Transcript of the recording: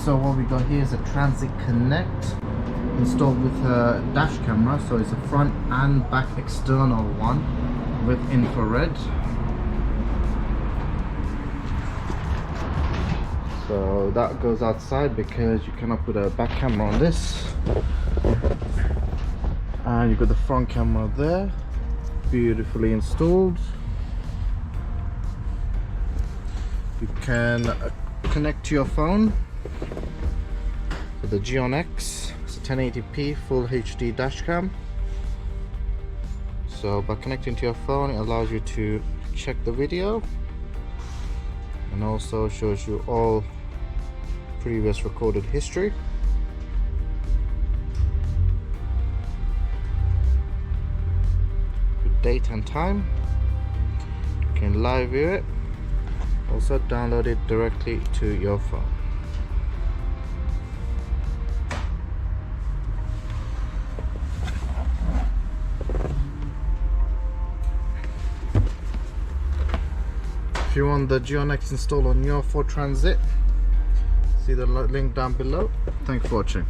So what we got here is a Transit Connect installed with a dash camera. So it's a front and back external one with infrared. So that goes outside because you cannot put a back camera on this. And you've got the front camera there, beautifully installed. You can connect to your phone with the Geon X. It's a 1080p full HD dash cam. So by connecting to your phone, it allows you to check the video and also shows you all previous recorded history. With date and time, you can live view it. Also download it directly to your phone. If you want the Geon X installed on your Ford Transit, see the link down below. Thanks for watching.